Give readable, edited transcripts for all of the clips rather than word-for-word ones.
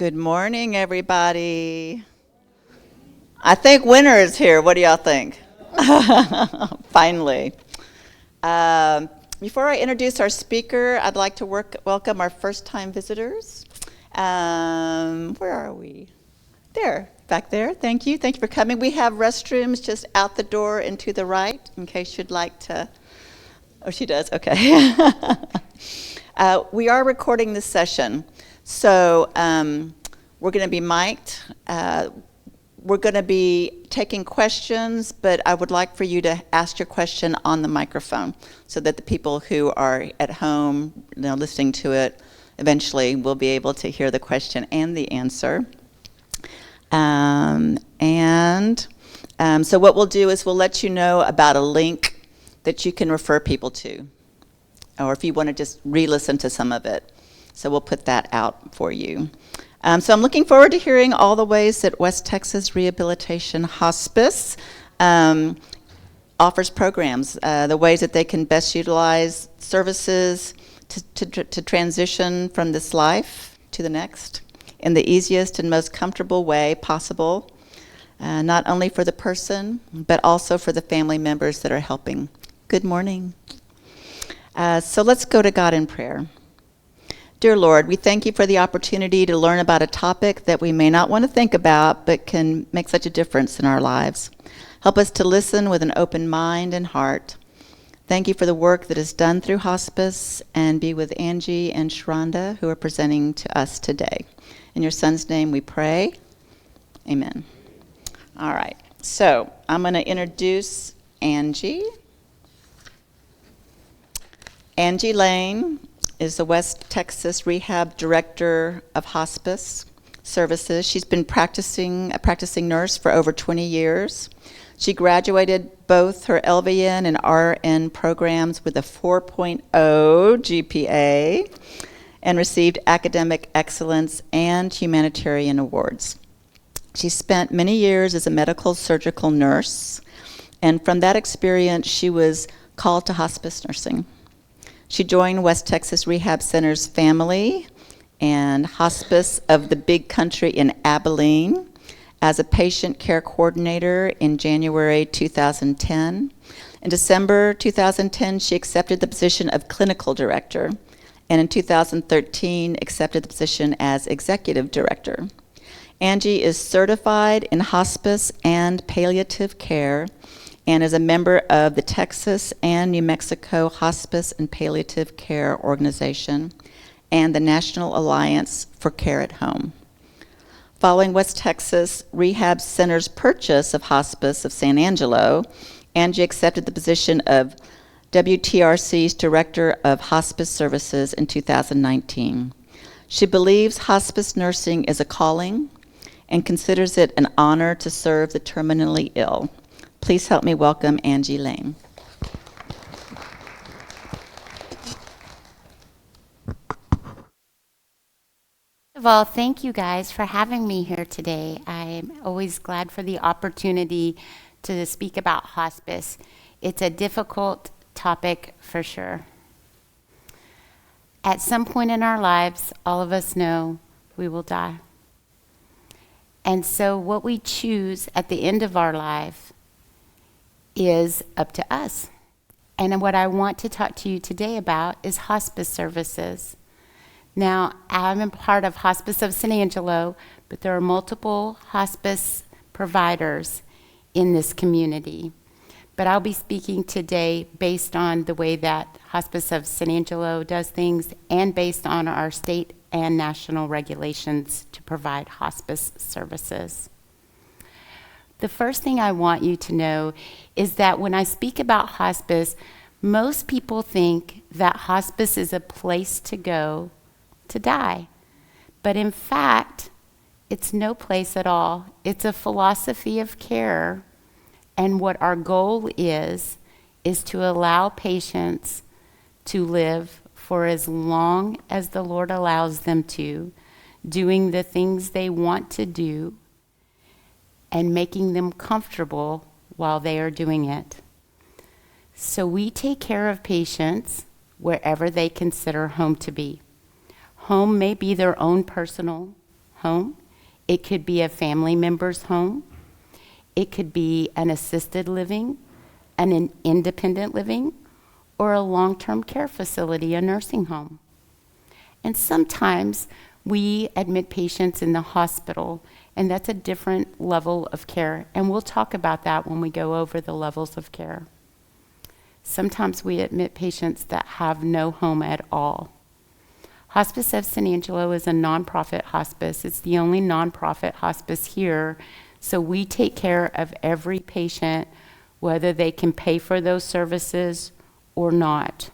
Good morning, everybody. I think winter is here. What do y'all think? Finally. Um, Before I introduce our speaker, I'd like to welcome our first-time visitors. Where are we? There, back there. Thank you. Thank you for coming. We have restrooms just out the door and to the right, in case you'd like to. Oh, she does? Okay. We are recording this session, so we're going to be mic'd. We're going to be taking questions, but I would like for you to ask your question on the microphone so that the people who are at home, listening to it, eventually will be able to hear the question and the answer. So what we'll do is we'll let you know about a link that you can refer people to, or if you want to just re-listen to some of it. So we'll put that out for you. So I'm looking forward to hearing all the ways that West Texas Rehabilitation Hospice offers programs, the ways that they can best utilize services to transition from this life to the next in the easiest and most comfortable way possible, not only for the person, but also for the family members that are helping. Good morning. So let's go to God in prayer. Dear Lord, we thank you for the opportunity to learn about a topic that we may not want to think about, but can make such a difference in our lives. Help us to listen with an open mind and heart. Thank you for the work that is done through hospice, and be with Angie and Sharonda, who are presenting to us today. In your son's name we pray. Amen. All right, so I'm going to introduce Angie. Angie Lane is the West Texas Rehab Director of Hospice Services. She's been a practicing nurse for over 20 years. She graduated both her LVN and RN programs with a 4.0 GPA and received academic excellence and humanitarian awards. She spent many years as a medical surgical nurse, and from that experience, she was called to hospice nursing. She joined West Texas Rehab Center's family and Hospice of the Big Country in Abilene as a patient care coordinator in January 2010. In December 2010, she accepted the position of clinical director, and in 2013, accepted the position as executive director. Angie is certified in hospice and palliative care, and is a member of the Texas and New Mexico Hospice and Palliative Care Organization and the National Alliance for Care at Home. Following West Texas Rehab Center's purchase of Hospice of San Angelo, Angie accepted the position of WTRC's Director of Hospice Services in 2019. She believes hospice nursing is a calling and considers it an honor to serve the terminally ill. Please help me welcome Angie Lane. First of all, thank you guys for having me here today. I'm always glad for the opportunity to speak about hospice. It's a difficult topic for sure. At some point in our lives, all of us know we will die. And so what we choose at the end of our life is up to us. And what I want to talk to you today about is hospice services. Now, I'm a part of Hospice of San Angelo, but there are multiple hospice providers in this community. But I'll be speaking today based on the way that Hospice of San Angelo does things and based on our state and national regulations to provide hospice services. The first thing I want you to know is that when I speak about hospice, most people think that hospice is a place to go to die. But in fact, it's no place at all. It's a philosophy of care. And what our goal is to allow patients to live for as long as the Lord allows them to, doing the things they want to do, and making them comfortable while they are doing it. So we take care of patients wherever they consider home to be. Home may be their own personal home. It could be a family member's home. It could be an assisted living, an independent living, or a long-term care facility, a nursing home. And sometimes we admit patients in the hospital, and that's a different level of care. And we'll talk about that when we go over the levels of care. Sometimes we admit patients that have no home at all. Hospice of San Angelo is a nonprofit hospice. It's the only nonprofit hospice here. So we take care of every patient, whether they can pay for those services or not.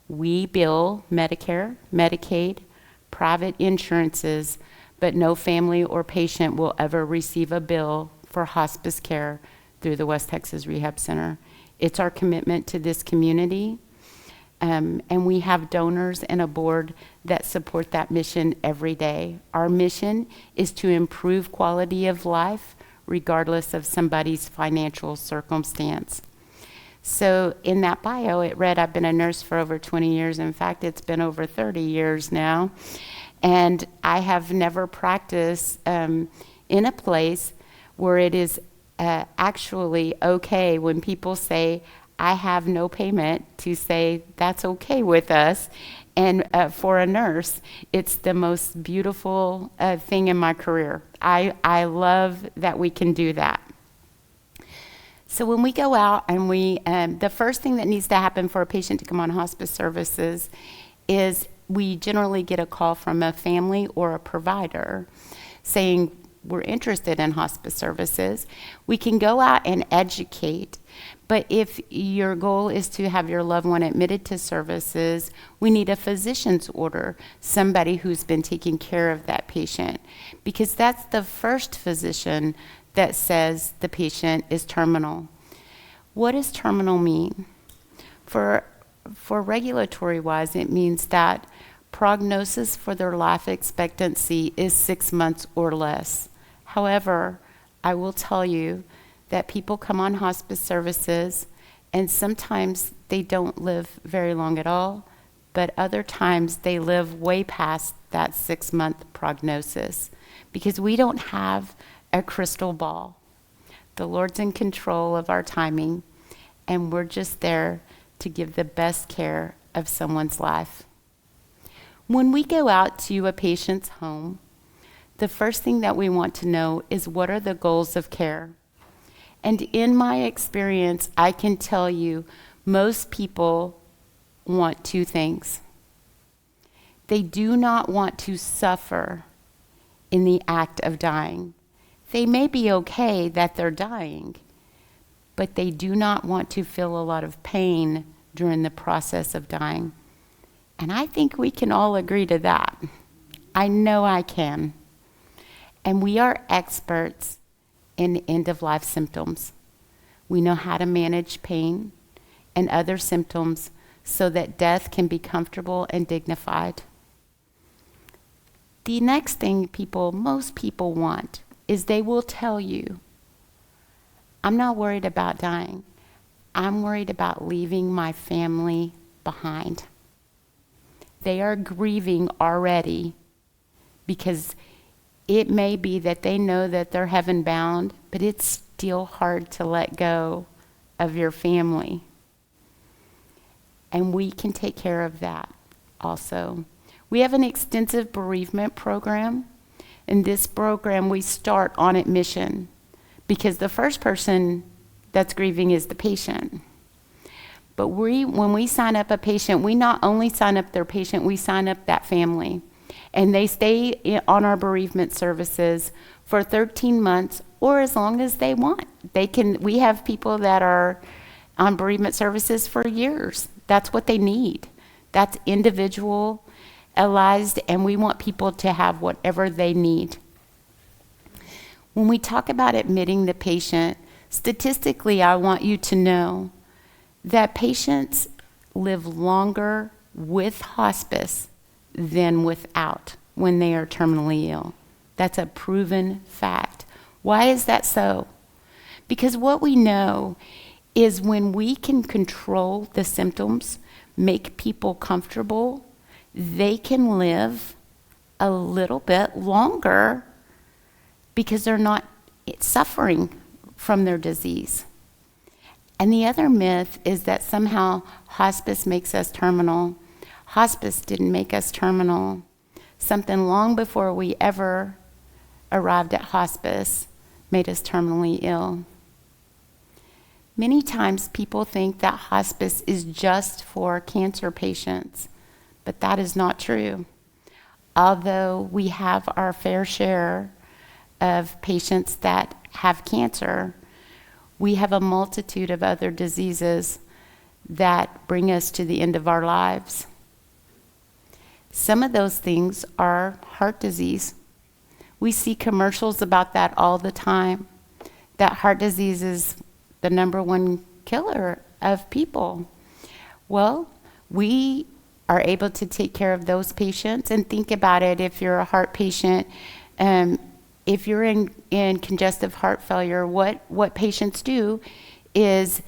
We bill Medicare, Medicaid, private insurances, but no family or patient will ever receive a bill for hospice care through the West Texas Rehab Center. It's our commitment to this community, and we have donors and a board that support that mission every day. Our mission is to improve quality of life regardless of somebody's financial circumstance. So in that bio, it read, I've been a nurse for over 20 years. In fact, it's been over 30 years now. And I have never practiced in a place where it is actually okay when people say, I have no payment, to say that's okay with us. And for a nurse, it's the most beautiful thing in my career. I love that we can do that. So when we go out and the first thing that needs to happen for a patient to come on hospice services is we generally get a call from a family or a provider saying, we're interested in hospice services. We can go out and educate, but if your goal is to have your loved one admitted to services, we need a physician's order, somebody who's been taking care of that patient, because that's the first physician that says the patient is terminal. What does terminal mean? For regulatory-wise, it means that prognosis for their life expectancy is 6 months or less. However, I will tell you that people come on hospice services, and sometimes they don't live very long at all, but other times they live way past that 6-month prognosis, because we don't have a crystal ball. The Lord's in control of our timing, and we're just there to give the best care of someone's life. When we go out to a patient's home, the first thing that we want to know is, what are the goals of care? And in my experience, I can tell you most people want two things. They do not want to suffer in the act of dying. They may be okay that they're dying, but they do not want to feel a lot of pain during the process of dying. And I think we can all agree to that. I know I can. And we are experts in end-of-life symptoms. We know how to manage pain and other symptoms so that death can be comfortable and dignified. The next thing most people want is they will tell you, I'm not worried about dying. I'm worried about leaving my family behind. They are grieving already because it may be that they know that they're heaven bound, but it's still hard to let go of your family. And we can take care of that also. We have an extensive bereavement program. In this program, we start on admission because the first person that's grieving is the patient. But when we sign up a patient, we not only sign up their patient, we sign up that family. And they stay on our bereavement services for 13 months or as long as they want. We have people that are on bereavement services for years. That's what they need. That's individualized, and we want people to have whatever they need. When we talk about admitting the patient, statistically, I want you to know that patients live longer with hospice than without when they are terminally ill. That's a proven fact. Why is that so? Because what we know is when we can control the symptoms, make people comfortable, they can live a little bit longer because they're not suffering from their disease. And the other myth is that somehow hospice makes us terminal. Hospice didn't make us terminal. Something long before we ever arrived at hospice made us terminally ill. Many times people think that hospice is just for cancer patients, but that is not true. Although we have our fair share of patients that have cancer, we have a multitude of other diseases that bring us to the end of our lives. Some of those things are heart disease. We see commercials about that all the time, that heart disease is the number one killer of people. Well, we are able to take care of those patients. And think about it, if you're a heart patient, if you're in congestive heart failure, what patients do is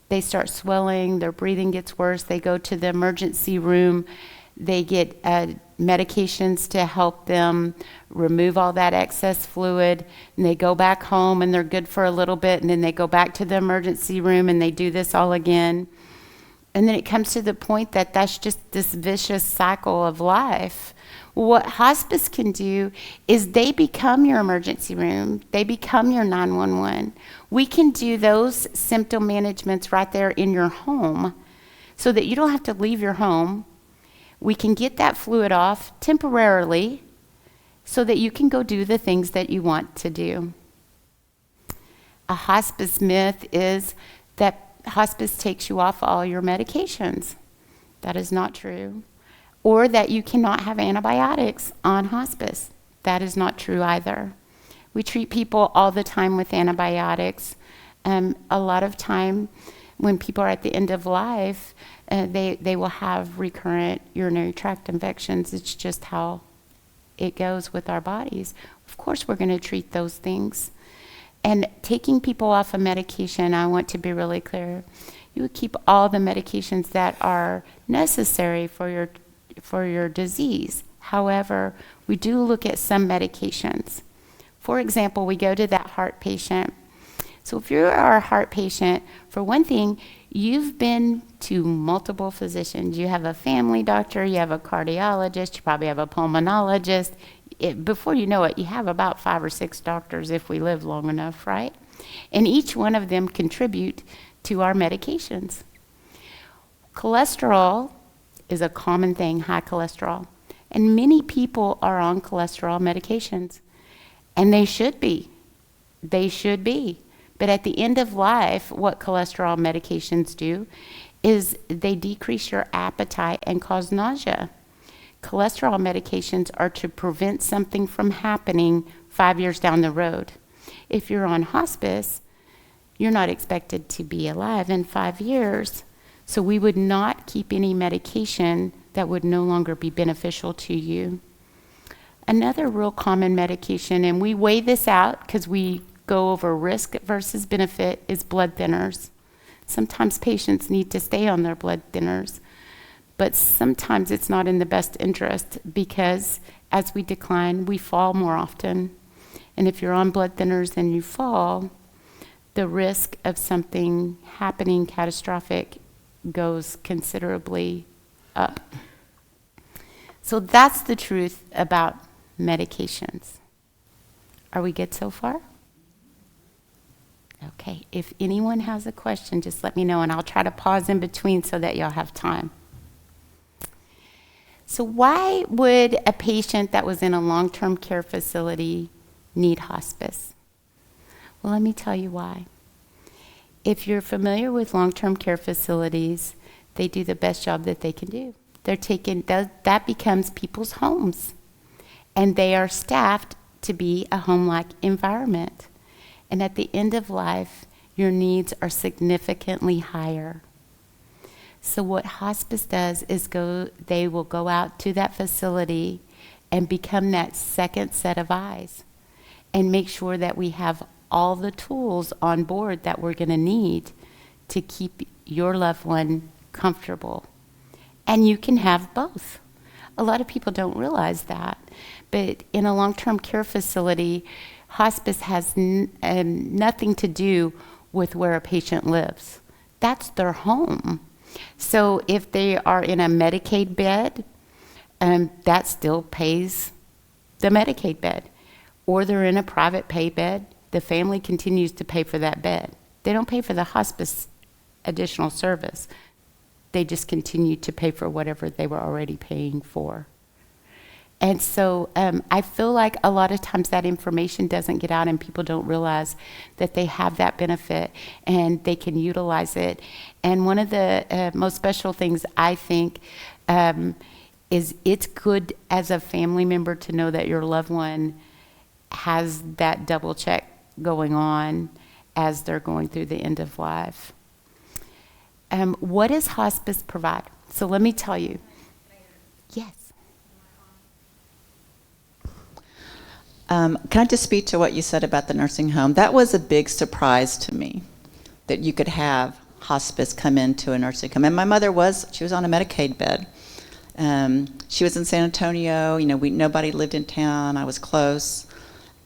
they start swelling, their breathing gets worse, they go to the emergency room, they get medications to help them remove all that excess fluid, and they go back home and they're good for a little bit, and then they go back to the emergency room and they do this all again. And then it comes to the point that that's just this vicious cycle of life. What hospice can do is they become your emergency room. They become your 911. We can do those symptom managements right there in your home so that you don't have to leave your home. We can get that fluid off temporarily so that you can go do the things that you want to do. A hospice myth is that hospice takes you off all your medications. That is not true. Or that you cannot have antibiotics on hospice. That is not true either. We treat people all the time with antibiotics. A lot of time when people are at the end of life, they will have recurrent urinary tract infections. It's just how it goes with our bodies. Of course, we're going to treat those things. And taking people off of medication, I want to be really clear. You would keep all the medications that are necessary for your disease. However, we do look at some medications. For example, we go to that heart patient. So if you are a heart patient, for one thing, you've been to multiple physicians. You have a family doctor, you have a cardiologist, you probably have a pulmonologist. Before you know it, you have about 5 or 6 doctors if we live long enough, right? And each one of them contribute to our medications. Cholesterol is a common thing, high cholesterol. And many people are on cholesterol medications. And they should be. They should be. But at the end of life, what cholesterol medications do is they decrease your appetite and cause nausea. Cholesterol medications are to prevent something from happening 5 years down the road. If you're on hospice, you're not expected to be alive in 5 years. So we would not keep any medication that would no longer be beneficial to you. Another real common medication, and we weigh this out because we go over risk versus benefit, is blood thinners. Sometimes patients need to stay on their blood thinners, but sometimes it's not in the best interest because as we decline, we fall more often. And if you're on blood thinners and you fall, the risk of something happening catastrophic goes considerably up. So that's the truth about medications. Are we good so far? Okay, if anyone has a question, just let me know, and I'll try to pause in between so that y'all have time. So why would a patient that was in a long-term care facility need hospice? Well, let me tell you why. If you're familiar with long-term care facilities, they do the best job that they can do. That becomes people's homes, and they are staffed to be a home-like environment. And at the end of life, your needs are significantly higher. So what hospice does is they will go out to that facility and become that second set of eyes and make sure that we have all the tools on board that we're going to need to keep your loved one comfortable. And you can have both. A lot of people don't realize that. But in a long-term care facility, hospice has nothing to do with where a patient lives. That's their home. So if they are in a Medicaid bed, that still pays the Medicaid bed. Or they're in a private pay bed, the family continues to pay for that bed. They don't pay for the hospice additional service. They just continue to pay for whatever they were already paying for. And so I feel like a lot of times that information doesn't get out and people don't realize that they have that benefit and they can utilize it. And one of the most special things I think is it's good as a family member to know that your loved one has that double check going on as they're going through the end of life. What does hospice provide? So let me tell you. Yes. Can I just speak to what you said about the nursing home? That was a big surprise to me, that you could have hospice come into a nursing home. And my mother she was on a Medicaid bed. She was in San Antonio. Nobody lived in town. I was close.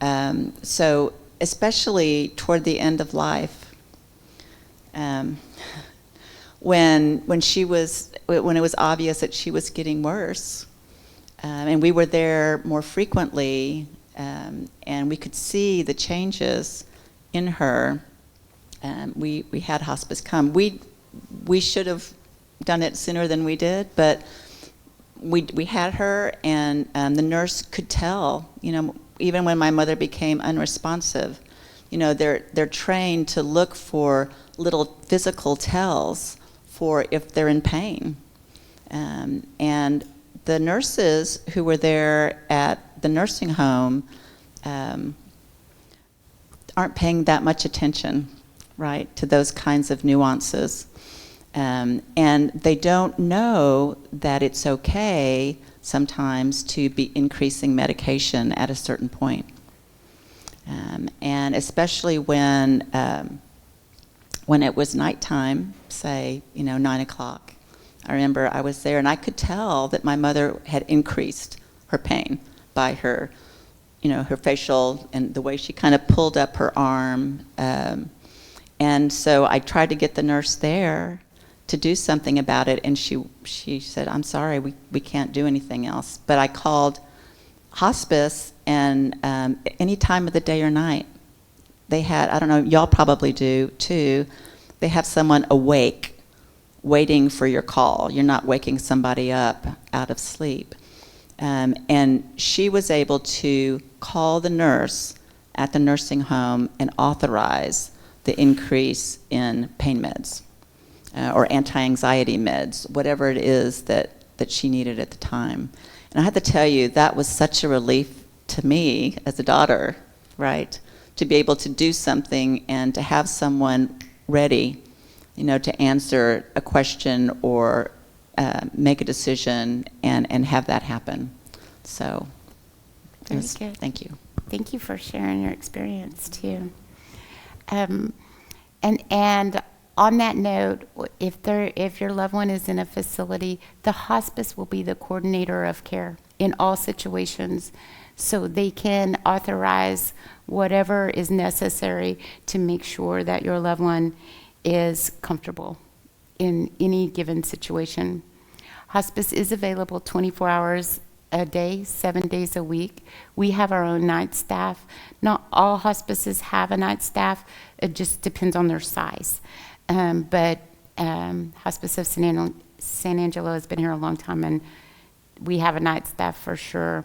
So especially toward the end of life, when it was obvious that she was getting worse, and we were there more frequently, and we could see the changes in her. We had hospice come. We should have done it sooner than we did, but we had her, and the nurse could tell. Even when my mother became unresponsive, they're trained to look for little physical tells for if they're in pain, and the nurses who were there at the nursing home aren't paying that much attention, right, to those kinds of nuances. And they don't know that it's okay sometimes to be increasing medication at a certain point. And especially when it was nighttime, say, 9 o'clock. I remember I was there and I could tell that my mother had increased her pain by her, her facial and the way she kind of pulled up her arm. And so I tried to get the nurse there to do something about it, and she said, "I'm sorry, we can't do anything else." But I called hospice, and any time of the day or night, they had, I don't know, y'all probably do too, they have someone awake waiting for your call. You're not waking somebody up out of sleep. And she was able to call the nurse at the nursing home and authorize the increase in pain meds or anti-anxiety meds, whatever it is that she needed at the time. And I have to tell you, that was such a relief to me as a daughter, right? To be able to do something and to have someone ready, to answer a question or make a decision and have that happen. So, Very good. Thank you. Thank you for sharing your experience too. And on that note, if your loved one is in a facility, the hospice will be the coordinator of care in all situations, so they can authorize whatever is necessary to make sure that your loved one is comfortable in any given situation. Hospice is available 24 hours a day, 7 days a week. We have our own night staff. Not all hospices have a night staff. It just depends on their size. But Hospice of San Angelo has been here a long time, and we have a night staff for sure.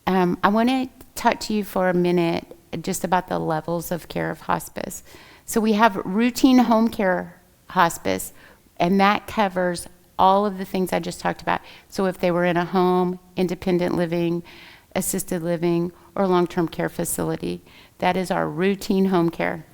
I want to talk to you for a minute just about the levels of care of hospice. So we have routine home care hospice, and that covers all of the things I just talked about. So if they were in a home, independent living, assisted living, or long-term care facility, that is our routine home care.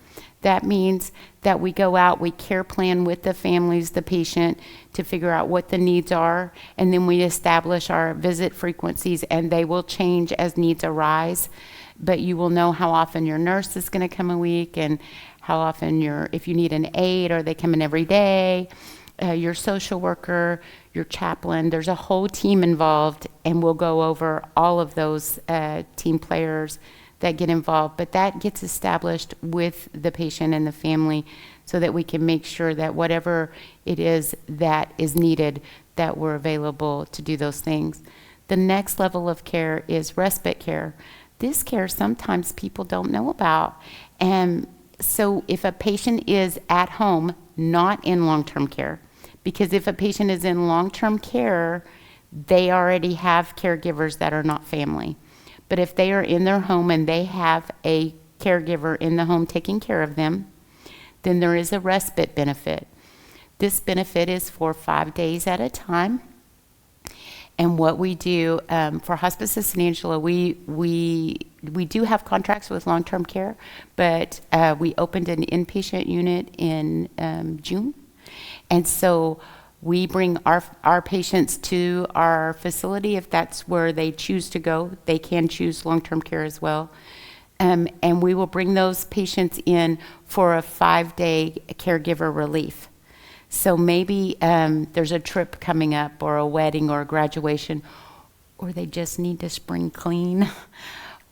That means that we go out, we care plan with the families, the patient, to figure out what the needs are, and then we establish our visit frequencies, and they will change as needs arise. But you will know how often your nurse is going to come a week, and how often if you need an aide, or they come in every day, your social worker, your chaplain. There's a whole team involved, and we'll go over all of those team players that get involved. But that gets established with the patient and the family so that we can make sure that whatever it is that is needed, that we're available to do those things. The next level of care is respite care. This care sometimes people don't know about. And so if a patient is at home, not in long-term care, because if a patient is in long-term care, they already have caregivers that are not family. But if they are in their home and they have a caregiver in the home taking care of them, then there is a respite benefit. This benefit is for 5 days at a time. And what we do for Hospice of San Angelo, we do have contracts with long-term care, but we opened an inpatient unit in June. And so we bring our patients to our facility. If that's where they choose to go, they can choose long-term care as well. And we will bring those patients in for a 5-day caregiver relief. So maybe there's a trip coming up, or a wedding, or a graduation, or they just need to spring clean.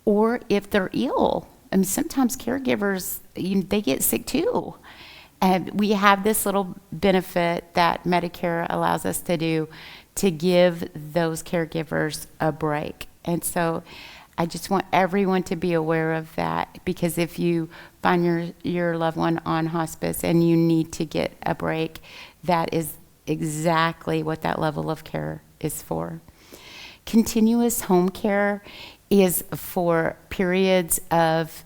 Or if they're ill, and sometimes caregivers, they get sick too. And we have this little benefit that Medicare allows us to do to give those caregivers a break. And so I just want everyone to be aware of that, because if you find your loved one on hospice and you need to get a break, that is exactly what that level of care is for. Continuous home care is for periods of,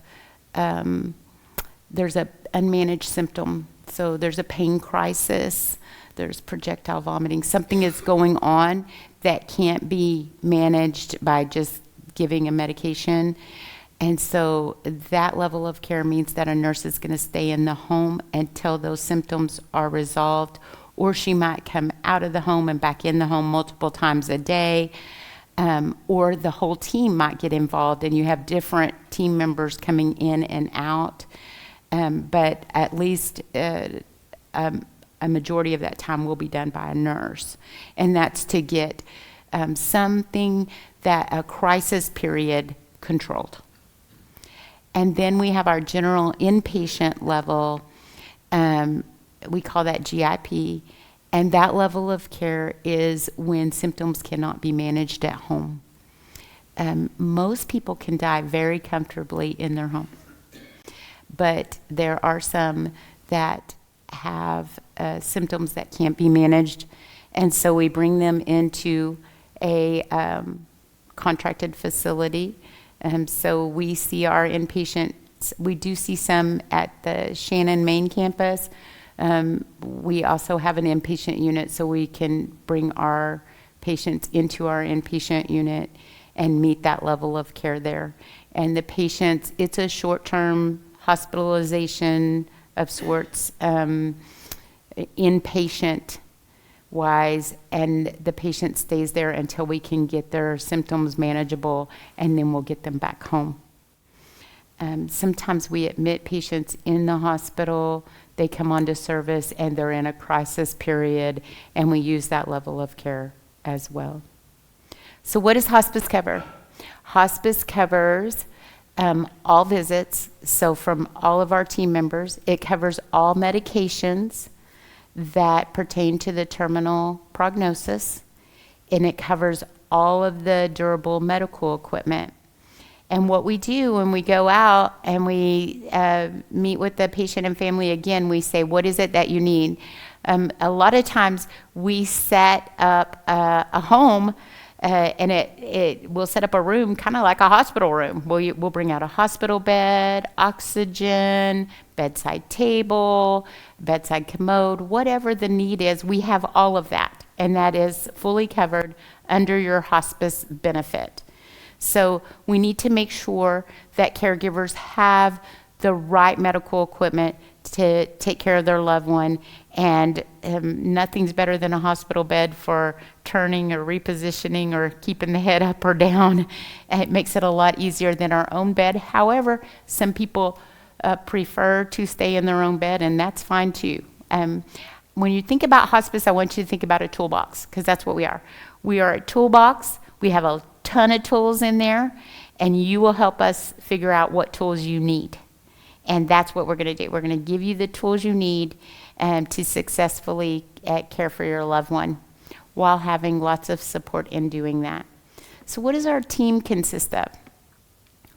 there's a unmanaged symptom. So there's a pain crisis, there's projectile vomiting, something is going on that can't be managed by just giving a medication. And so that level of care means that a nurse is going to stay in the home until those symptoms are resolved, or she might come out of the home and back in the home multiple times a day, or the whole team might get involved and you have different team members coming in and out. But at least a majority of that time will be done by a nurse. And that's to get something that a crisis period controlled. And then we have our general inpatient level. We call that GIP. And that level of care is when symptoms cannot be managed at home. Most people can die very comfortably in their home. But there are some that have symptoms that can't be managed. And so we bring them into a contracted facility. So we see our inpatients, we do see some at the Shannon main campus. We also have an inpatient unit, so we can bring our patients into our inpatient unit and meet that level of care there. And the patients, it's a short-term hospitalization of sorts, inpatient wise, and the patient stays there until we can get their symptoms manageable, and then we'll get them back home. Sometimes we admit patients in the hospital, they come onto service and they're in a crisis period, and we use that level of care as well. So what does hospice cover? Hospice covers all visits, so from all of our team members. It covers all medications that pertain to the terminal prognosis, and it covers all of the durable medical equipment. And what we do when we go out and we meet with the patient and family again, we say, what is it that you need? A lot of times we set up a home and we'll set up a room kind of like a hospital room. We'll bring out a hospital bed, oxygen, bedside table, bedside commode, whatever the need is, we have all of that. And that is fully covered under your hospice benefit. So we need to make sure that caregivers have the right medical equipment to take care of their loved one. And nothing's better than a hospital bed for turning or repositioning or keeping the head up or down. And it makes it a lot easier than our own bed. However, some people prefer to stay in their own bed, and that's fine too. when you think about hospice, I want you to think about a toolbox, because that's what we are. We are a toolbox. We have a ton of tools in there, and you will help us figure out what tools you need. And that's what we're going to do. We're going to give you the tools you need to successfully care for your loved one while having lots of support in doing that. So what does our team consist of?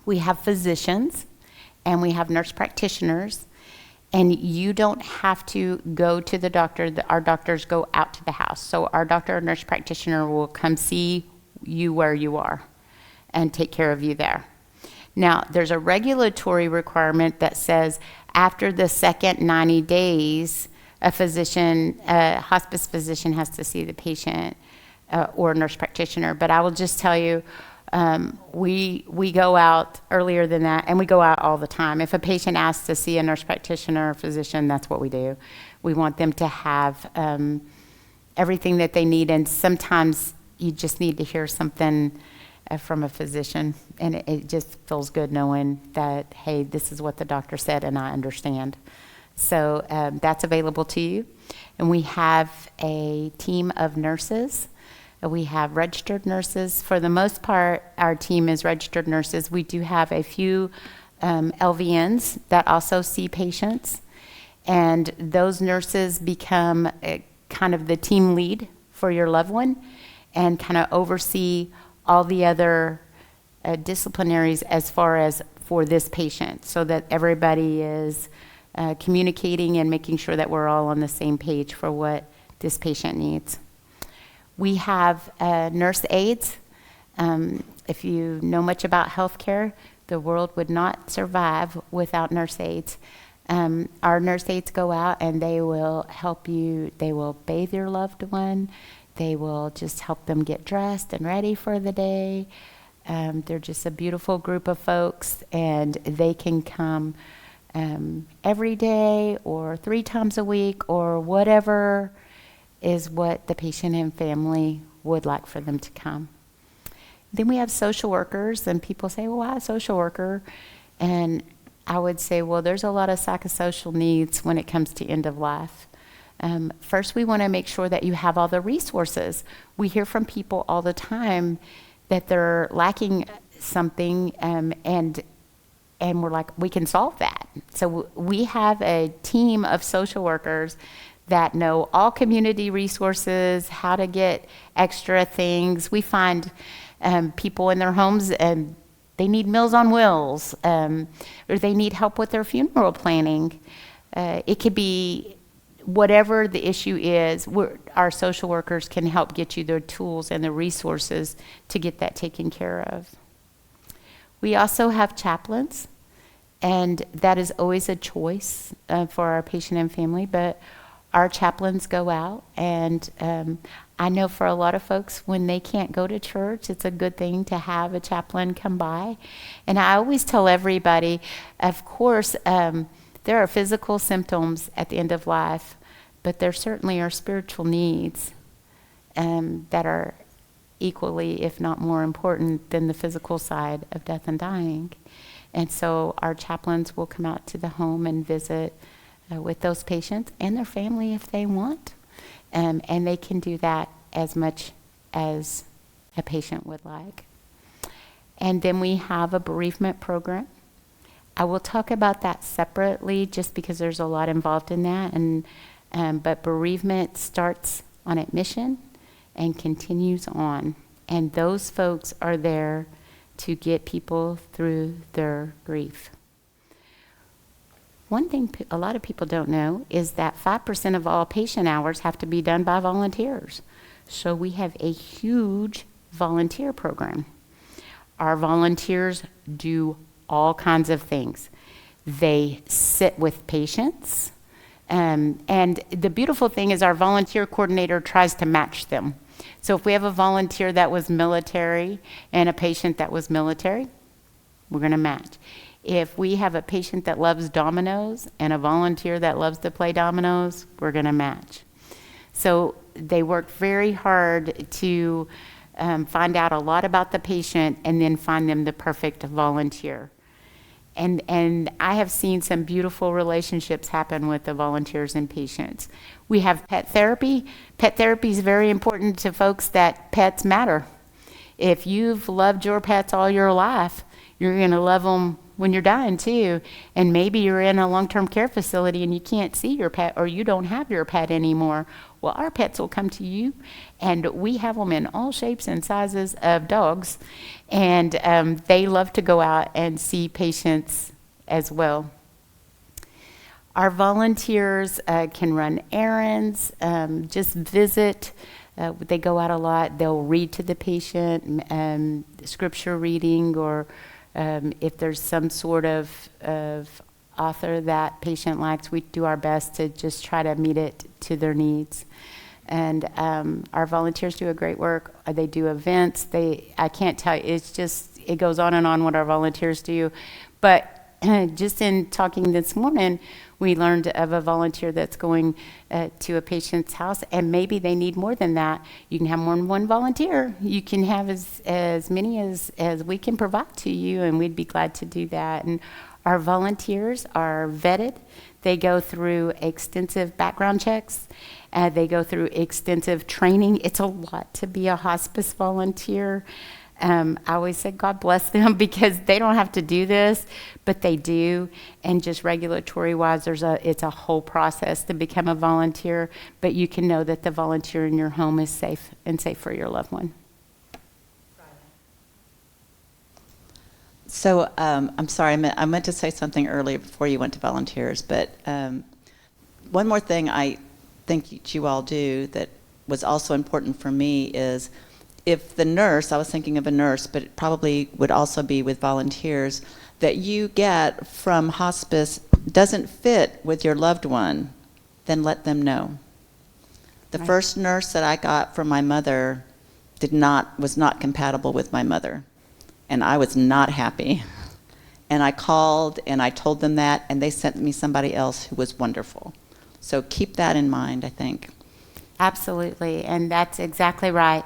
We have physicians and we have nurse practitioners, and you don't have to go to the doctor. Our doctors go out to the house. So our doctor or nurse practitioner will come see you where you are and take care of you there. Now, there's a regulatory requirement that says after the second 90 days, a hospice physician has to see the patient or nurse practitioner. But I will just tell you, we go out earlier than that, and we go out all the time. If a patient asks to see a nurse practitioner or physician, that's what we do. We want them to have everything that they need, and sometimes you just need to hear something from a physician, and it just feels good knowing that, hey, this is what the doctor said and I understand. So that's available to you. And we have a team of nurses. We have registered nurses. For the most part, our team is registered nurses. We do have a few LVNs that also see patients, and those nurses become kind of the team lead for your loved one and kind of oversee all the other disciplinaries as far as for this patient, so that everybody is communicating and making sure that we're all on the same page for what this patient needs. We have nurse aides. If you know much about healthcare, the world would not survive without nurse aides. Our nurse aides go out and they will help you. They will bathe your loved one. They will just help them get dressed and ready for the day. They're just a beautiful group of folks, and they can come every day or 3 times a week or whatever is what the patient and family would like for them to come. Then we have social workers, and people say, well, why a social worker? And I would say, well, there's a lot of psychosocial needs when it comes to end of life. First, we want to make sure that you have all the resources. We hear from people all the time that they're lacking something, and we're like, we can solve that. So we have a team of social workers that know all community resources, how to get extra things. We find people in their homes and they need Meals on Wheels, or they need help with their funeral planning. It could be whatever the issue is. Our social workers can help get you the tools and the resources to get that taken care of. We also have chaplains, and that is always a choice for our patient and family, but our chaplains go out, and I know for a lot of folks, when they can't go to church, it's a good thing to have a chaplain come by. And I always tell everybody, of course, there are physical symptoms at the end of life, but there certainly are spiritual needs that are equally, if not more important than the physical side of death and dying. And so our chaplains will come out to the home and visit with those patients and their family if they want. And they can do that as much as a patient would like. And then we have a bereavement program. I will talk about that separately just because there's a lot involved in that. But bereavement starts on admission and continues on. And those folks are there to get people through their grief. One thing a lot of people don't know is that 5% of all patient hours have to be done by volunteers. So we have a huge volunteer program. Our volunteers do all kinds of things. They sit with patients. And the beautiful thing is our volunteer coordinator tries to match them. So if we have a volunteer that was military and a patient that was military, we're going to match. If we have a patient that loves dominoes and a volunteer that loves to play dominoes, we're going to match. So they work very hard to find out a lot about the patient and then find them the perfect volunteer. And I have seen some beautiful relationships happen with the volunteers and patients. We have pet therapy. Pet therapy is very important to folks that pets matter. If you've loved your pets all your life, you're going to love them when you're dying too. And maybe you're in a long-term care facility and you can't see your pet, or you don't have your pet anymore. Well, our pets will come to you, and we have them in all shapes and sizes of dogs. And they love to go out and see patients as well. Our volunteers can run errands, just visit. They go out a lot. They'll read to the patient, scripture reading, or if there's some sort of author that patient likes, we do our best to just try to meet it to their needs. And our volunteers do a great work. They do events. I can't tell you, it goes on and on what our volunteers do. But just in talking this morning, we learned of a volunteer that's going to a patient's house, and maybe they need more than that. You can have more than one volunteer. You can have as many as we can provide to you, and we'd be glad to do that. And our volunteers are vetted. They go through extensive background checks. They go through extensive training. It's a lot to be a hospice volunteer. I always say God bless them, because they don't have to do this, but they do. And just regulatory-wise, it's a whole process to become a volunteer. But you can know that the volunteer in your home is safe and safe for your loved one. So I'm sorry, I meant to say something earlier before you went to volunteers, but one more thing I think you all do that was also important for me is, if the nurse, I was thinking of a nurse, but it probably would also be with volunteers, that you get from hospice doesn't fit with your loved one, then let them know. The Right. first nurse that I got from my mother was not compatible with my mother, and I was not happy. And I called and I told them that, and they sent me somebody else who was wonderful. So keep that in mind, I think. Absolutely, and that's exactly right.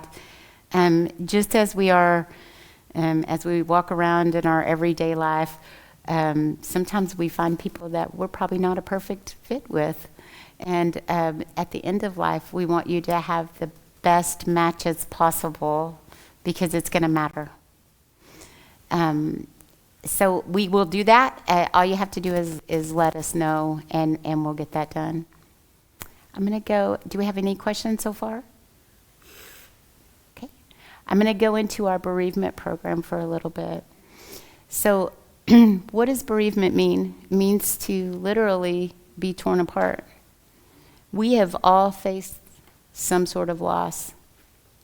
Just as we are, as we walk around in our everyday life, sometimes we find people that we're probably not a perfect fit with. And at the end of life, we want you to have the best matches possible, because it's going to matter. So we will do that. All you have to do is let us know, and we'll get that done. I'm going to go. Do we have any questions so far? Okay. I'm going to go into our bereavement program for a little bit. So what does bereavement mean? It means to literally be torn apart. We have all faced some sort of loss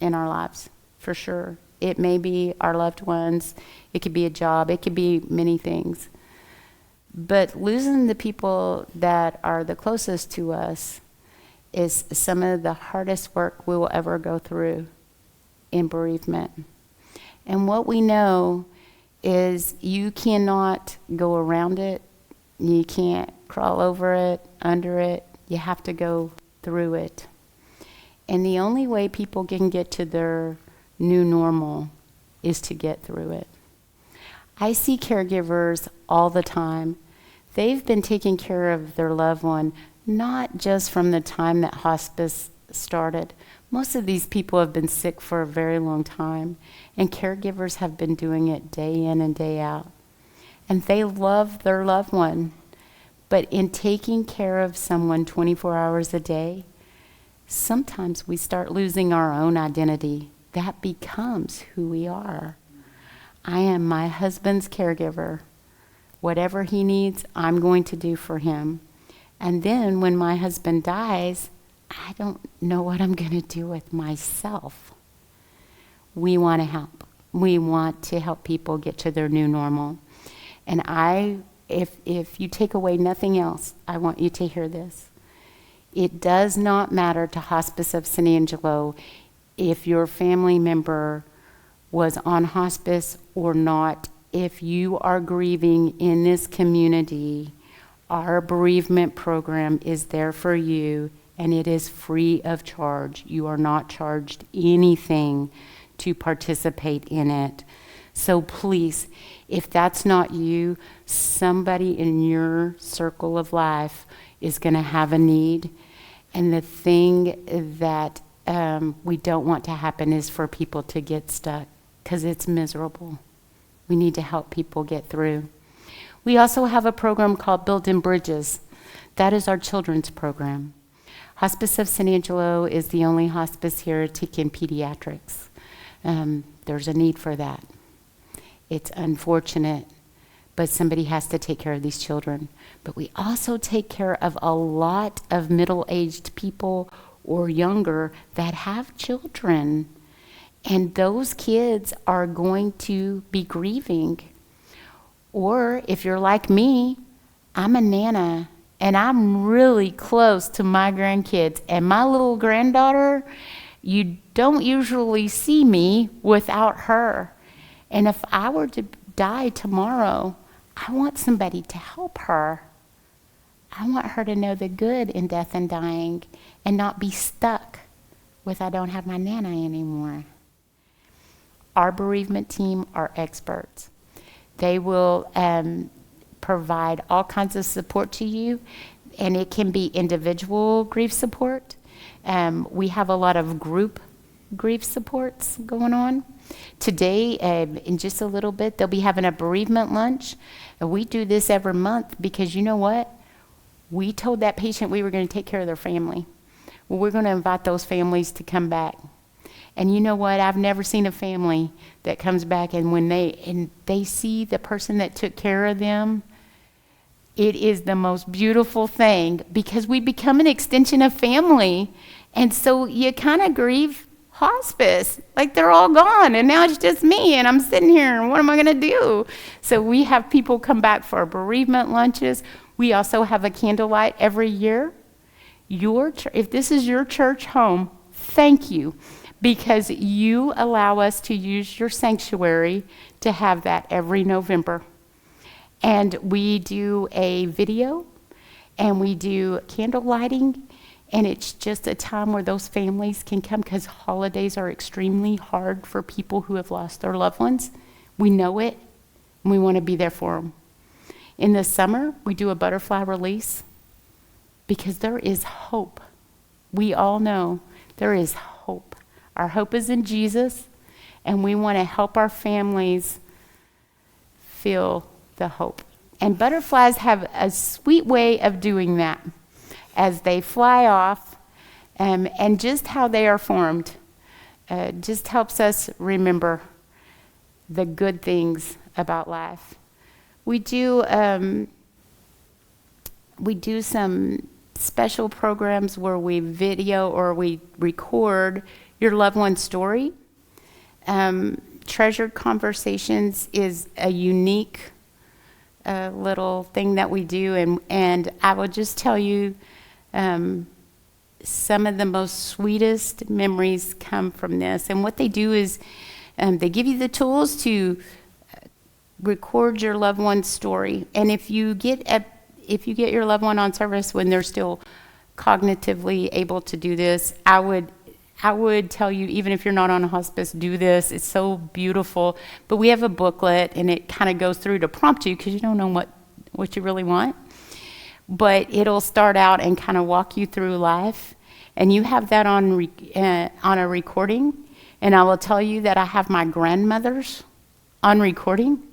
in our lives, for sure. It may be our loved ones. It could be a job. It could be many things. But losing the people that are the closest to us is some of the hardest work we will ever go through in bereavement. And what we know is you cannot go around it. You can't crawl over it, under it. You have to go through it. And the only way people can get to their new normal is to get through it. I see caregivers all the time. They've been taking care of their loved one, not just from the time that hospice started. Most of these people have been sick for a very long time, and caregivers have been doing it day in and day out. And they love their loved one. But in taking care of someone 24 hours a day, sometimes we start losing our own identity. That becomes who we are. I am my husband's caregiver. Whatever he needs, I'm going to do for him. And then when my husband dies, I don't know what I'm going to do with myself. We want to help. We want to help people get to their new normal. And if you take away nothing else, I want you to hear this. It does not matter to Hospice of San Angelo if your family member was on hospice or not. If you are grieving in this community, our bereavement program is there for you, and it is free of charge. You are not charged anything to participate in it. So please, if that's not you, somebody in your circle of life is going to have a need. And the thing that we don't want to happen is for people to get stuck, because it's miserable. We need to help people get through. We also have a program called Building Bridges. That is our children's program. Hospice of San Angelo is the only hospice here taking pediatrics. There's a need for that. It's unfortunate, but somebody has to take care of these children. But we also take care of a lot of middle-aged people or younger that have children. And those kids are going to be grieving. Or if you're like me, I'm a nana, and I'm really close to my grandkids. And my little granddaughter, you don't usually see me without her. And if I were to die tomorrow, I want somebody to help her. I want her to know the good in death and dying and not be stuck with I don't have my nana anymore. Our bereavement team are experts. They will provide all kinds of support to you, and it can be individual grief support. We have a lot of group grief supports going on. Today, in just a little bit, they'll be having a bereavement lunch. And we do this every month because you know what? We told that patient we were going to take care of their family. Well, we're going to invite those families to come back. And you know what? I've never seen a family that comes back and when they see the person that took care of them, it is the most beautiful thing because we become an extension of family. And so you kind of grieve hospice, like they're all gone and now it's just me and I'm sitting here and what am I going to do? So we have people come back for bereavement lunches. We also have a candlelight every year. If this is your church home, thank you, because you allow us to use your sanctuary to have that every November. And we do a video and we do candle lighting. And it's just a time where those families can come because holidays are extremely hard for people who have lost their loved ones. We know it, and we want to be there for them. In the summer, we do a butterfly release because there is hope. We all know there is hope. Our hope is in Jesus, and we want to help our families feel the hope. And butterflies have a sweet way of doing that. As they fly off, and just how they are formed just helps us remember the good things about life. We do some special programs where we video or we record your loved one's story. Treasured Conversations is a unique little thing that we do, and I will just tell you, some of the most sweetest memories come from this. And what they do is they give you the tools to record your loved one's story. And if you get your loved one on service when they're still cognitively able to do this, I would tell you, even if you're not on a hospice, do this. It's so beautiful. But we have a booklet, and it kind of goes through to prompt you because you don't know what you really want. But it'll start out and kind of walk you through life. And you have that on a recording. And I will tell you that I have my grandmother's on recording.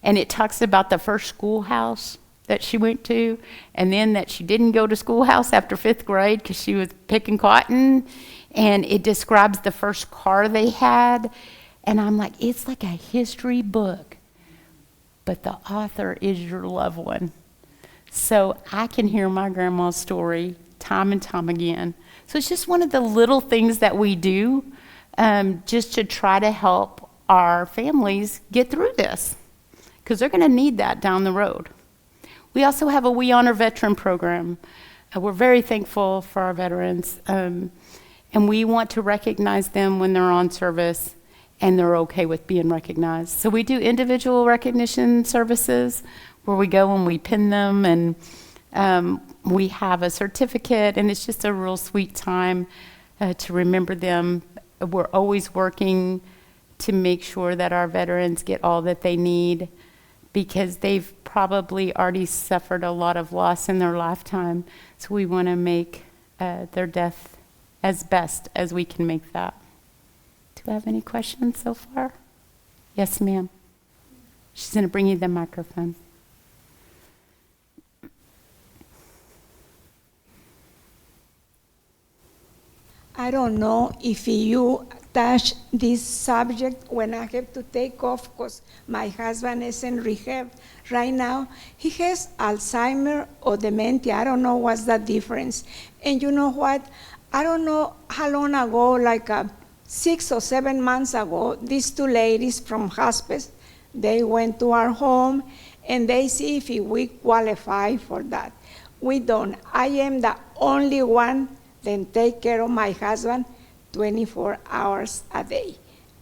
And it talks about the first schoolhouse that she went to, and then that she didn't go to schoolhouse after 5th grade because she was picking cotton. And it describes the first car they had. And I'm like, it's like a history book. But the author is your loved one. So I can hear my grandma's story time and time again. So it's just one of the little things that we do just to try to help our families get through this, because they're going to need that down the road. We also have a We Honor Veteran program. We're very thankful for our veterans, and we want to recognize them when they're on service and they're okay with being recognized. So we do individual recognition services where we go and we pin them, and we have a certificate, and it's just a real sweet time to remember them. We're always working to make sure that our veterans get all that they need, because they've probably already suffered a lot of loss in their lifetime. So we want to make their death as best as we can make that. Do I have any questions so far? Yes, ma'am. She's going to bring you the microphone. I don't know if you touch this subject when I have to take off because my husband is in rehab right now. He has Alzheimer or dementia. I don't know what's the difference. And you know what? I don't know how long ago, like 6 or 7 months ago, these two ladies from Hospice, they went to our home and they see if we qualify for that. We don't. I am the only one that take care of my husband 24 hours a day.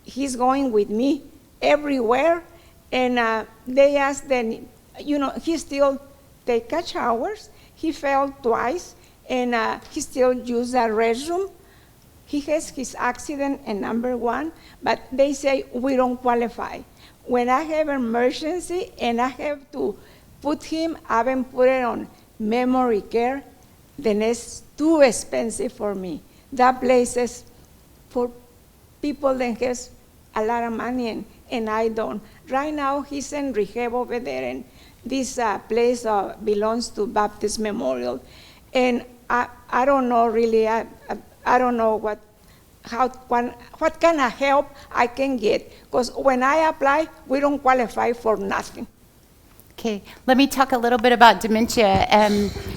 He's going with me everywhere, and they asked them, he still take showers. He fell twice, and he still use the restroom. He has his accident in number 1, but they say we don't qualify. When I have emergency and I have to put him, I haven't put it on memory care, then it's too expensive for me. That place is for people that has a lot of money, and I don't. Right now, he's in rehab over there, and this place belongs to Baptist Memorial. And I don't know really, I don't know what kind of help I can get. Because when I apply, we don't qualify for nothing. Okay, let me talk a little bit about dementia.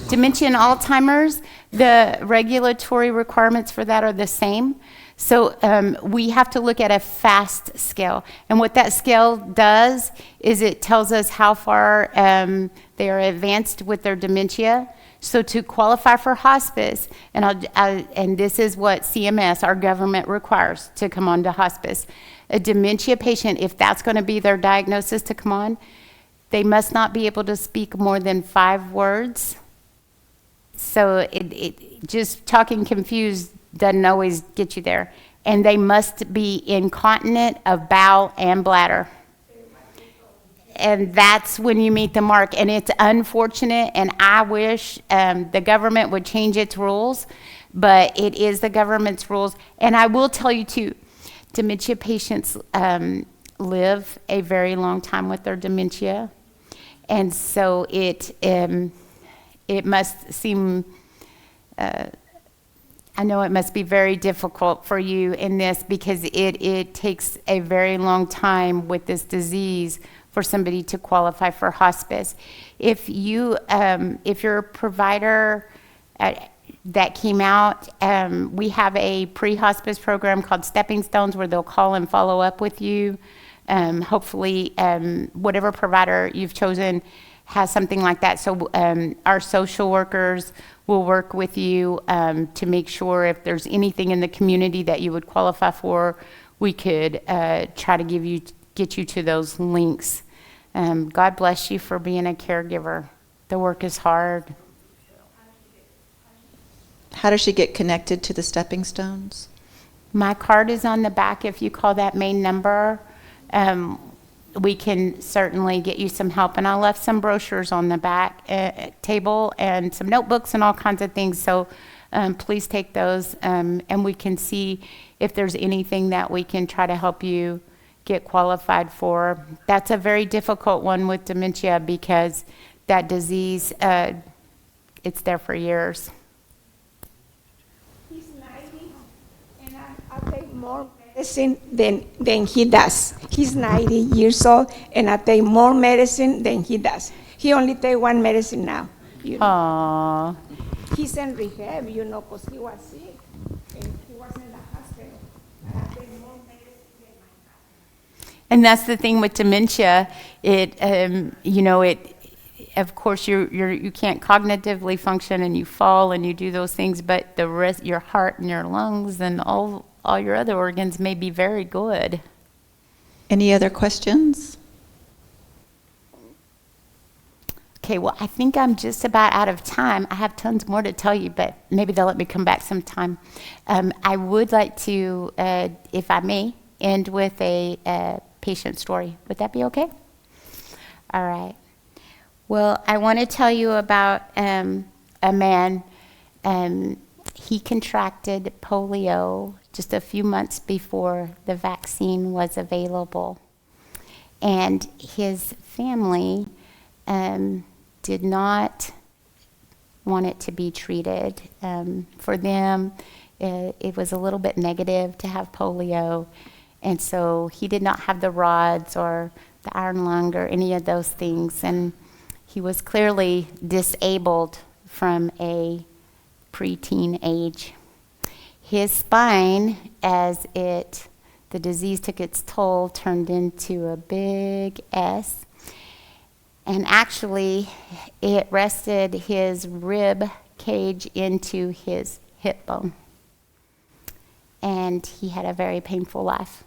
Dementia and Alzheimer's, the regulatory requirements for that are the same. So we have to look at a FAST scale. And what that scale does is it tells us how far they are advanced with their dementia. So to qualify for hospice, and this is what CMS, our government, requires to come on to hospice. A dementia patient, if that's going to be their diagnosis to come on, they must not be able to speak more than 5 words. So it just talking confused doesn't always get you there. And they must be incontinent of bowel and bladder. And that's when you meet the mark. And it's unfortunate, and I wish the government would change its rules, but it is the government's rules. And I will tell you too, dementia patients live a very long time with their dementia. And so it must seem, I know it must be very difficult for you in this, because it takes a very long time with this disease for somebody to qualify for hospice. If you're a provider that came out, we have a pre-hospice program called Stepping Stones where they'll call and follow up with you. Hopefully, whatever provider you've chosen has something like that. So our social workers will work with you to make sure if there's anything in the community that you would qualify for, we could try to get you to those links. God bless you for being a caregiver. The work is hard. How does she get connected to the stepping stones? My card is on the back. If you call that main number, we can certainly get you some help. And I left some brochures on the back table and some notebooks and all kinds of things. So please take those, and we can see if there's anything that we can try to help you get qualified for. That's a very difficult one with dementia, because that disease, it's there for years. He's 90, and I take more medicine than he does. He's 90 years old, and I take more medicine than he does. He only takes 1 medicine now. Aww. He's in rehab, because he was sick, and he was in the hospital. And I take more medicine than my husband. And that's the thing with dementia. Of course, you can't cognitively function, and you fall and you do those things, but the rest, your heart and your lungs and all your other organs may be very good. Any other questions? Okay, well, I think I'm just about out of time. I have tons more to tell you, but maybe they'll let me come back sometime. I would like to, if I may, end with a patient story. Would that be okay? All right. Well, I want to tell you about a man. He contracted polio just a few months before the vaccine was available. And his family did not want it to be treated. For them, it was a little bit negative to have polio. And so he did not have the rods or the iron lung or any of those things. And he was clearly disabled from a preteen age. His spine, as the disease took its toll, turned into a big S. And actually, it rested his rib cage into his hip bone. And he had a very painful life.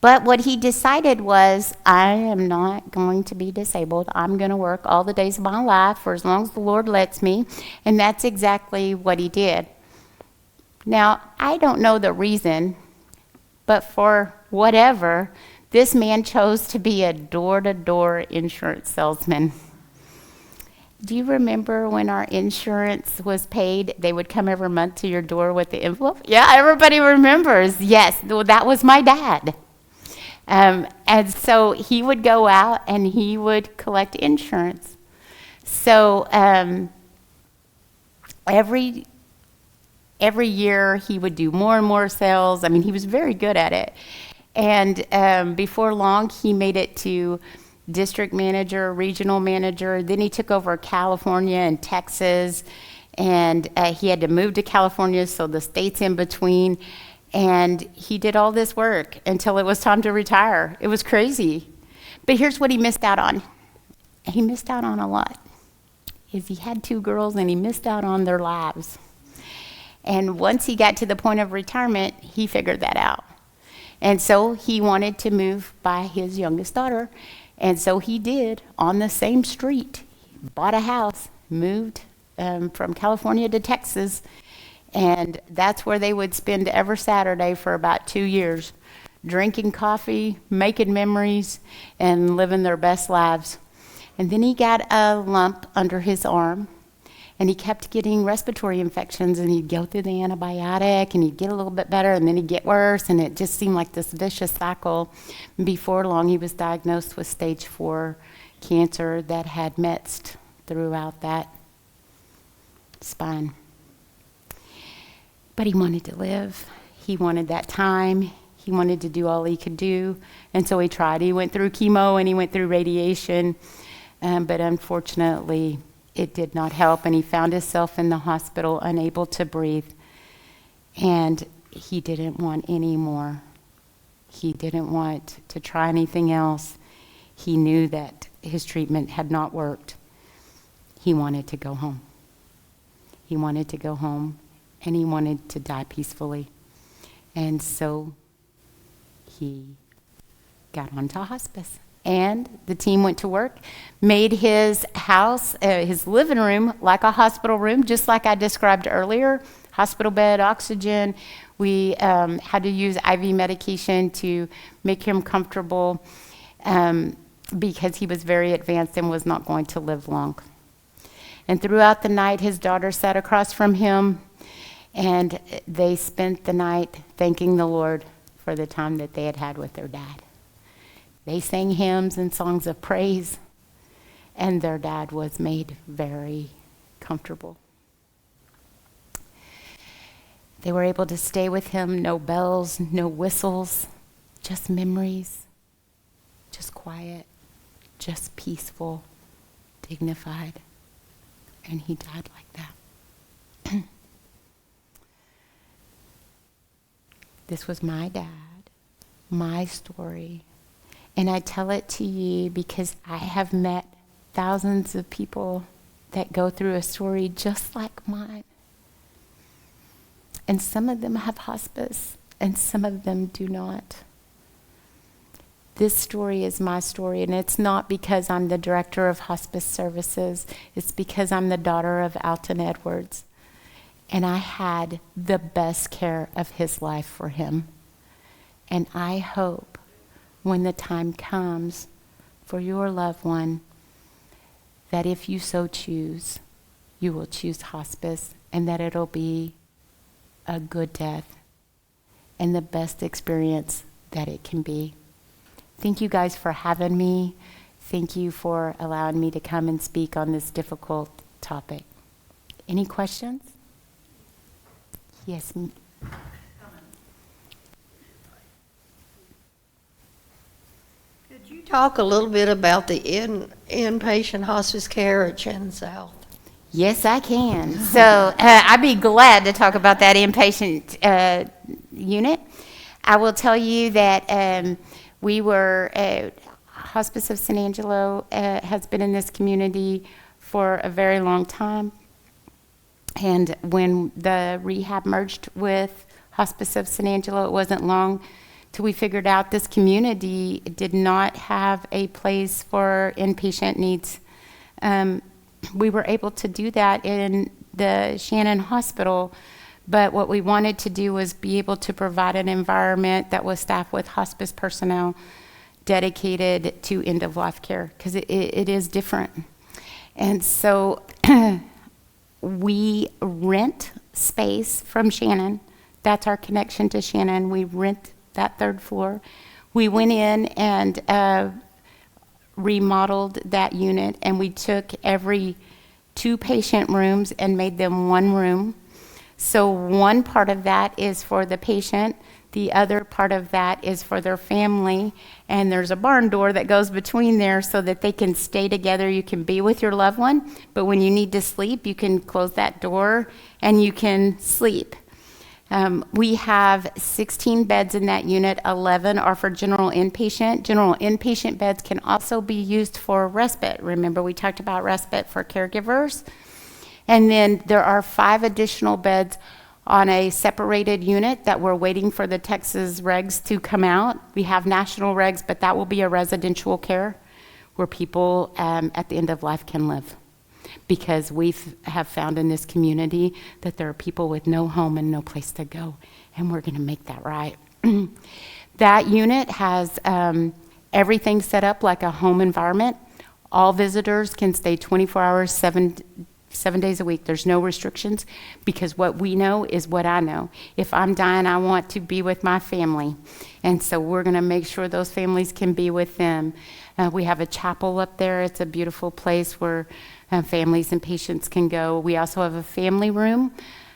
But what he decided was, I am not going to be disabled. I'm going to work all the days of my life for as long as the Lord lets me. And that's exactly what he did. Now, I don't know the reason, but for whatever, this man chose to be a door-to-door insurance salesman. Do you remember when our insurance was paid, they would come every month to your door with the envelope? Yeah, everybody remembers. Yes, well, that was my dad. And so he would go out and he would collect insurance. So every year he would do more and more sales. I mean, he was very good at it. And before long, he made it to district manager, regional manager. Then he took over California and Texas. And he had to move to California, so the states in between. And he did all this work until it was time to retire. It was crazy. But here's what he missed out on. He missed out on a lot. He had 2 girls, and he missed out on their lives. And once he got to the point of retirement, he figured that out. And so he wanted to move by his youngest daughter. And so he did on the same street. He bought a house, moved from California to Texas. And that's where they would spend every Saturday for about 2 years, drinking coffee, making memories, and living their best lives. And then he got a lump under his arm, and he kept getting respiratory infections, and he'd go through the antibiotic, and he'd get a little bit better, and then he'd get worse, and it just seemed like this vicious cycle. Before long, he was diagnosed with stage 4 cancer that had metsed throughout that spine. But he wanted to live. He wanted that time. He wanted to do all he could do. And so he tried. He went through chemo and he went through radiation. But unfortunately, it did not help. And he found himself in the hospital, unable to breathe. And he didn't want any more. He didn't want to try anything else. He knew that his treatment had not worked. He wanted to go home. He wanted to go home. And he wanted to die peacefully. And so he got onto hospice. And the team went to work, made his house, his living room, like a hospital room, just like I described earlier. Hospital bed, oxygen. We had to use IV medication to make him comfortable because he was very advanced and was not going to live long. And throughout the night, his daughter sat across from him. And they spent the night thanking the Lord for the time that they had had with their dad. They sang hymns and songs of praise, and their dad was made very comfortable. They were able to stay with him, no bells, no whistles, just memories, just quiet, just peaceful, dignified. And he died like that. This was my dad, my story. And I tell it to you because I have met thousands of people that go through a story just like mine. And some of them have hospice, and some of them do not. This story is my story, and it's not because I'm the director of hospice services. It's because I'm the daughter of Alton Edwards. And I had the best care of his life for him. And I hope when the time comes for your loved one, that if you so choose, you will choose hospice, and that it'll be a good death and the best experience that it can be. Thank you guys for having me. Thank you for allowing me to come and speak on this difficult topic. Any questions? Yes. Could you talk a little bit about the inpatient hospice care at Shannon South? Yes, I can. So I'd be glad to talk about that inpatient unit. I will tell you that we were, Hospice of San Angelo has been in this community for a very long time. And when the rehab merged with Hospice of San Angelo, it wasn't long till we figured out this community did not have a place for inpatient needs. We were able to do that in the Shannon Hospital, but what we wanted to do was be able to provide an environment that was staffed with hospice personnel dedicated to end-of-life care, because it is different. And so we rent space from Shannon. That's our connection to Shannon. We rent that third floor. We went in and remodeled that unit, and we took every 2 patient rooms and made them 1 room. So one part of that is for the patient, the other part of that is for their family, and there's a barn door that goes between there so that they can stay together. You can be with your loved one, but when you need to sleep, you can close that door and you can sleep. We have 16 beds in that unit. 11 are for general inpatient. General inpatient beds can also be used for respite. Remember, we talked about respite for caregivers. And then there are 5 additional beds on a separated unit that we're waiting for the Texas regs to come out. We have national regs, but that will be a residential care where people at the end of life can live. Because we have found in this community that there are people with no home and no place to go, and we're going to make that right. That unit has everything set up like a home environment. All visitors can stay 24 hours, 7 days a week. There's no restrictions, because what we know is what I know. If I'm dying, I want to be with my family, and so we're going to make sure those families can be with them. We have a chapel up there. It's a beautiful place where families and patients can go. We also have a family room,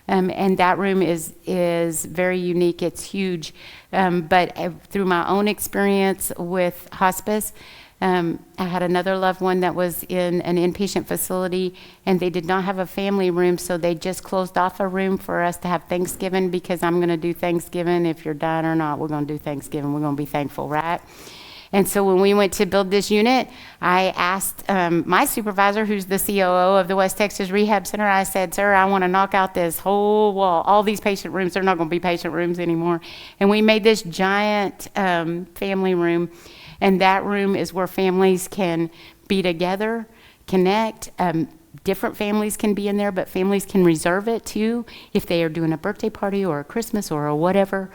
and that room is very unique. It's huge, but through my own experience with hospice, I had another loved one that was in an inpatient facility, and they did not have a family room, so they just closed off a room for us to have Thanksgiving, because I'm going to do Thanksgiving. If you're dying or not, we're going to do Thanksgiving. We're going to be thankful, right? And so when we went to build this unit, I asked my supervisor, who's the COO of the West Texas Rehab Center, I said, sir, I want to knock out this whole wall. All these patient rooms, they're not going to be patient rooms anymore. And we made this giant family room. And that room is where families can be together, connect. Different families can be in there, but families can reserve it too if they are doing a birthday party or a Christmas or a whatever,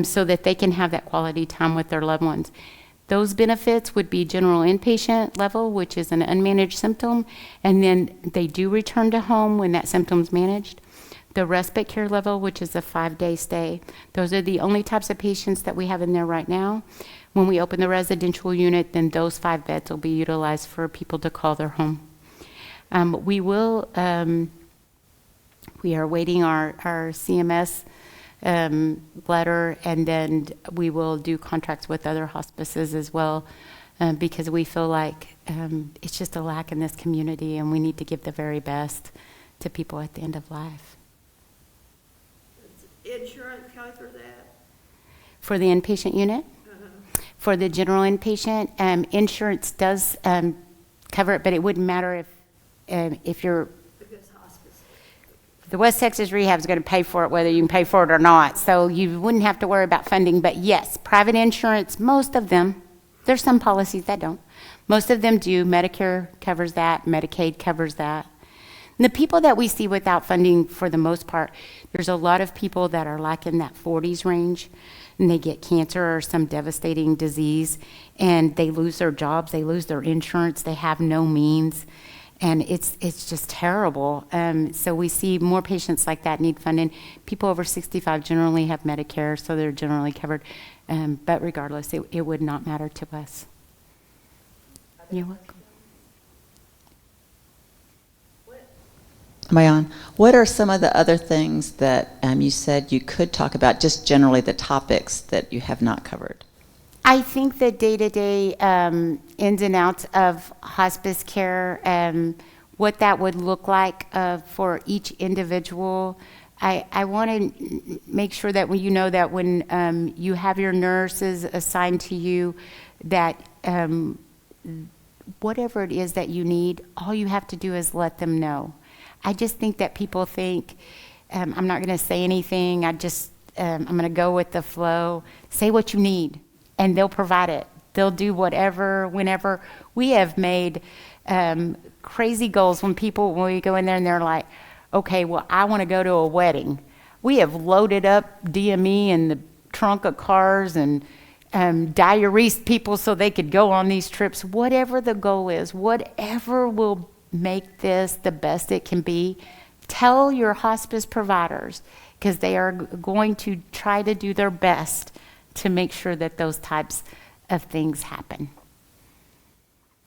so that they can have that quality time with their loved ones. Those benefits would be general inpatient level, which is an unmanaged symptom, and then they do return to home when that symptom's managed. The respite care level, which is a 5-day stay. Those are the only types of patients that we have in there right now. When we open the residential unit, then those 5 beds will be utilized for people to call their home. We are waiting our CMS letter, and then we will do contracts with other hospices as well, because we feel like it's just a lack in this community, and we need to give the very best to people at the end of life. Does insurance cover for that? For the inpatient unit? For the general inpatient, insurance does cover it, but it wouldn't matter if you're... Because hospice. The West Texas Rehab is going to pay for it whether you can pay for it or not, so you wouldn't have to worry about funding. But yes, private insurance, most of them, there's some policies that don't. Most of them do. Medicare covers that. Medicaid covers that. And the people that we see without funding, for the most part, there's a lot of people that are like in that 40s range. and they get cancer or some devastating disease, and they lose their jobs, they lose their insurance, they have no means, and it's just terrible. So we see more patients like that need funding. People over 65 generally have Medicare, so they're generally covered. But regardless, it would not matter to us. You're welcome. Am I on? What are some of the other things that you said you could talk about, just generally the topics that you have not covered? I think the day-to-day ins and outs of hospice care, what that would look like for each individual. I want to make sure that when you know that when you have your nurses assigned to you, that whatever it is that you need, all you have to do is let them know. I just think that people think, I'm not going to say anything, I'm going to go with the flow. Say what you need, and they'll provide it. They'll do whatever, whenever. We have made crazy goals when we go in there and they're like, okay, well, I want to go to a wedding. We have loaded up DME in the trunk of cars and diuresed people so they could go on these trips. Whatever the goal is, whatever will make this the best it can be, tell your hospice providers, because they are going to try to do their best to make sure that those types of things happen.